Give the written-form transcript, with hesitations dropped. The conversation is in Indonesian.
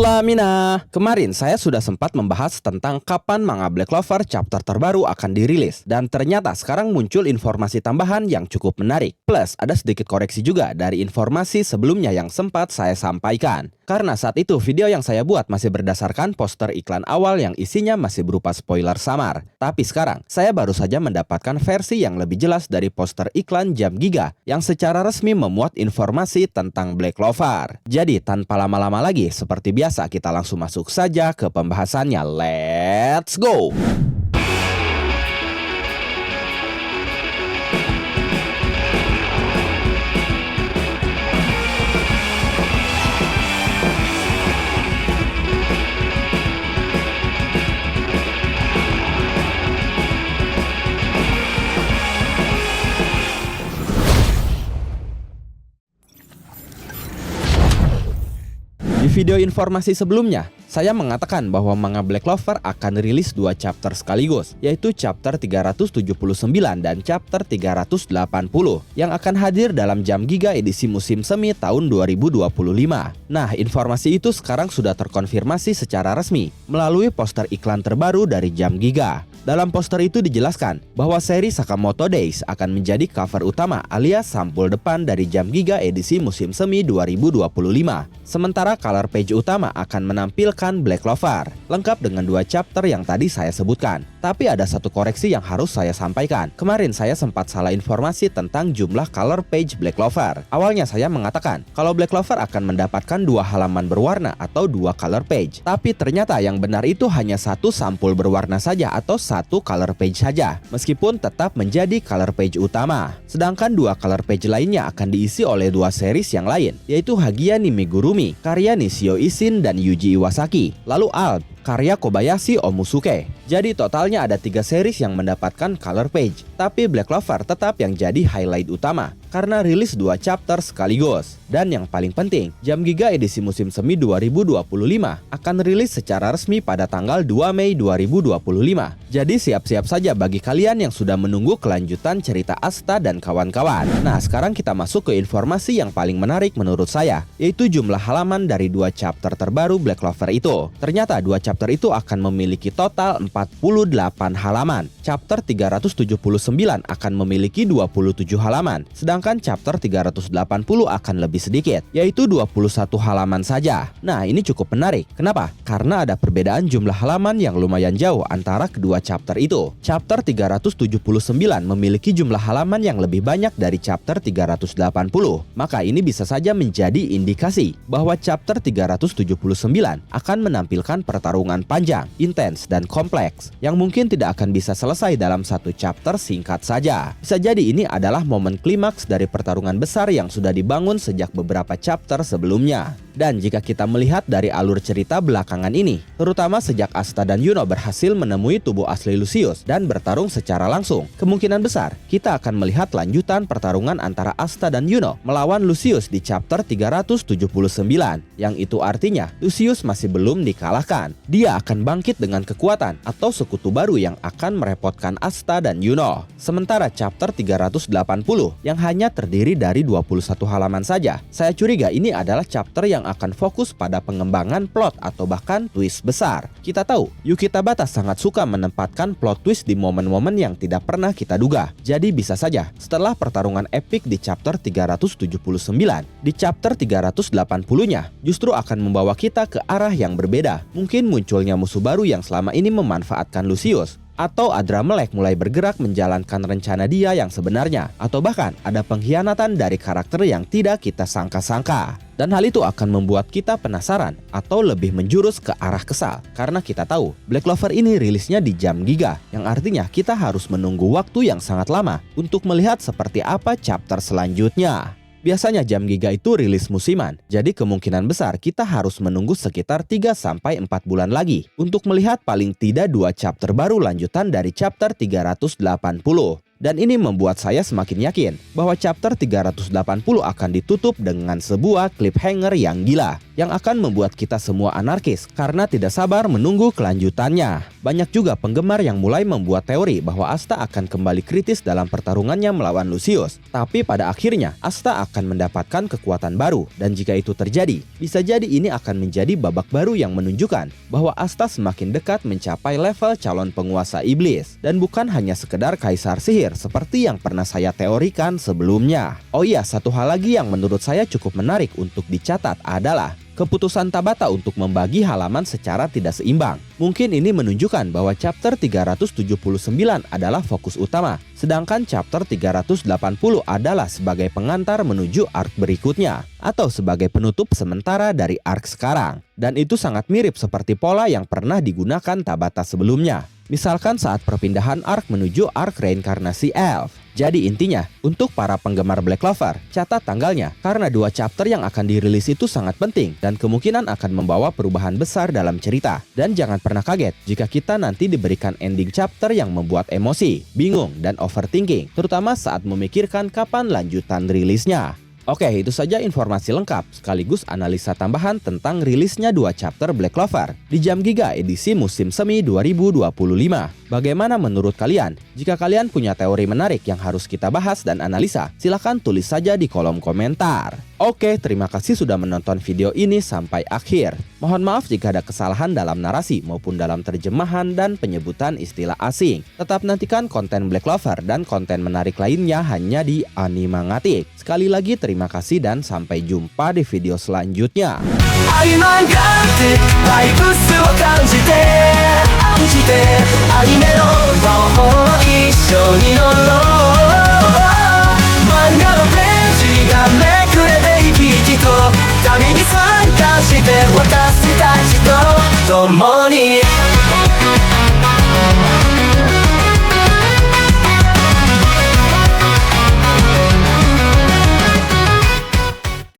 Hola Mina. Kemarin saya sudah sempat membahas tentang kapan manga Black Clover chapter terbaru akan dirilis. Dan ternyata sekarang muncul informasi tambahan yang cukup menarik. Plus ada sedikit koreksi juga dari informasi sebelumnya yang sempat saya sampaikan. Karena saat itu video yang saya buat masih berdasarkan poster iklan awal yang isinya masih berupa spoiler samar. Tapi sekarang saya baru saja mendapatkan versi yang lebih jelas dari poster iklan Jump Giga yang secara resmi memuat informasi tentang Black Clover. Jadi tanpa lama-lama lagi, seperti biasa kita langsung masuk saja ke pembahasannya. Let's go! Di video informasi sebelumnya, saya mengatakan bahwa manga Black Clover akan rilis 2 chapter sekaligus, yaitu chapter 379 dan chapter 380 yang akan hadir dalam Jump Giga edisi musim semi tahun 2025. Nah, informasi itu sekarang sudah terkonfirmasi secara resmi melalui poster iklan terbaru dari Jump Giga. Dalam poster itu dijelaskan bahwa seri Sakamoto Days akan menjadi cover utama alias sampul depan dari Jump Giga edisi musim semi 2025. Sementara color page utama akan menampilkan Black Clover, lengkap dengan 2 chapter yang tadi saya sebutkan. Tapi ada satu koreksi yang harus saya sampaikan. Kemarin saya sempat salah informasi tentang jumlah color page Black Clover. Awalnya saya mengatakan kalau Black Clover akan mendapatkan 2 halaman berwarna atau 2 color page. Tapi ternyata yang benar itu hanya 1 sampul berwarna saja atau 1 color page saja, meskipun tetap menjadi color page utama. Sedangkan 2 color page lainnya akan diisi oleh 2 series yang lain, yaitu Hagia ni Megurumi, karya Nishio Ishin dan Yuji Iwasaki, lalu Alp, karya Kobayashi Omusuke. Jadi totalnya ada 3 series yang mendapatkan color page. Tapi Black Clover tetap yang jadi highlight utama karena rilis 2 chapter sekaligus. Dan yang paling penting, Jump Giga edisi musim semi 2025 akan rilis secara resmi pada tanggal 2 Mei 2025. Jadi siap-siap saja bagi kalian yang sudah menunggu kelanjutan cerita Asta dan kawan-kawan. Nah, sekarang kita masuk ke informasi yang paling menarik menurut saya, yaitu jumlah halaman dari 2 chapter terbaru Black Clover itu. Ternyata 2 chapter itu akan memiliki total 48 halaman. Chapter 379 akan memiliki 27 halaman, sedangkan chapter 380 akan lebih sedikit, yaitu 21 halaman saja. Nah, ini cukup menarik. Kenapa? Karena ada perbedaan jumlah halaman yang lumayan jauh antara kedua chapter itu. Chapter 379 memiliki jumlah halaman yang lebih banyak dari chapter 380. Maka ini bisa saja menjadi indikasi bahwa chapter 379 akan menampilkan pertarungan panjang, intens, dan kompleks yang mungkin tidak akan bisa selesai dalam satu chapter singkat saja. Bisa jadi ini adalah momen klimaks dari pertarungan besar yang sudah dibangun sejak beberapa chapter sebelumnya. Dan jika kita melihat dari alur cerita belakangan ini, terutama sejak Asta dan Yuno berhasil menemui tubuh asli Lucius dan bertarung secara langsung, kemungkinan besar kita akan melihat lanjutan pertarungan antara Asta dan Yuno melawan Lucius di chapter 379, yang itu artinya Lucius masih belum dikalahkan. Dia akan bangkit dengan kekuatan atau sekutu baru yang akan merepotkan Asta dan Yuno. Sementara chapter 380 yang hanya terdiri dari 21 halaman saja, saya curiga ini adalah chapter yang akan fokus pada pengembangan plot atau bahkan twist besar. Kita tahu, Yuki Tabata sangat suka menempatkan plot twist di momen-momen yang tidak pernah kita duga. Jadi bisa saja setelah pertarungan epik di chapter 379, di chapter 380-nya justru akan membawa kita ke arah yang berbeda. Mungkin munculnya musuh baru yang selama ini memanfaatkan Lucius, atau Adramelech mulai bergerak menjalankan rencana dia yang sebenarnya, atau bahkan ada pengkhianatan dari karakter yang tidak kita sangka-sangka. Dan hal itu akan membuat kita penasaran atau lebih menjurus ke arah kesal, karena kita tahu Black Clover ini rilisnya di Jump Giga, yang artinya kita harus menunggu waktu yang sangat lama untuk melihat seperti apa chapter selanjutnya. Biasanya Jump Giga itu rilis musiman, jadi kemungkinan besar kita harus menunggu sekitar 3-4 bulan lagi untuk melihat paling tidak 2 chapter baru lanjutan dari chapter 380. Dan ini membuat saya semakin yakin bahwa chapter 380 akan ditutup dengan sebuah cliffhanger yang gila, yang akan membuat kita semua anarkis karena tidak sabar menunggu kelanjutannya. banyak juga penggemar yang mulai membuat teori bahwa Asta akan kembali kritis dalam pertarungannya melawan Lucius. Tapi pada akhirnya, Asta akan mendapatkan kekuatan baru, dan jika itu terjadi, bisa jadi ini akan menjadi babak baru yang menunjukkan bahwa Asta semakin dekat mencapai level calon penguasa iblis, dan bukan hanya sekedar kaisar sihir seperti yang pernah saya teorikan sebelumnya. Oh iya, satu hal lagi yang menurut saya cukup menarik untuk dicatat adalah keputusan Tabata untuk membagi halaman secara tidak seimbang. Mungkin ini menunjukkan bahwa chapter 379 adalah fokus utama, sedangkan chapter 380 adalah sebagai pengantar menuju arc berikutnya, atau sebagai penutup sementara dari arc sekarang. Dan itu sangat mirip seperti pola yang pernah digunakan Tabata sebelumnya. Misalkan saat perpindahan arc menuju arc reinkarnasi elf. Jadi intinya, untuk para penggemar Black Clover, catat tanggalnya, karena 2 chapter yang akan dirilis itu sangat penting dan kemungkinan akan membawa perubahan besar dalam cerita. Dan jangan pernah kaget jika kita nanti diberikan ending chapter yang membuat emosi, bingung, dan overthinking, terutama saat memikirkan kapan lanjutan rilisnya. Oke, itu saja informasi lengkap sekaligus analisa tambahan tentang rilisnya 2 chapter Black Clover di Jam Giga edisi musim semi 2025. Bagaimana menurut kalian? Jika kalian punya teori menarik yang harus kita bahas dan analisa, silahkan tulis saja di kolom komentar. Oke, terima kasih sudah menonton video ini sampai akhir. Mohon maaf jika ada kesalahan dalam narasi maupun dalam terjemahan dan penyebutan istilah asing. Tetap nantikan konten Black Clover dan konten menarik lainnya hanya di Animangatik. Sekali lagi terima kasih dan sampai jumpa di video selanjutnya.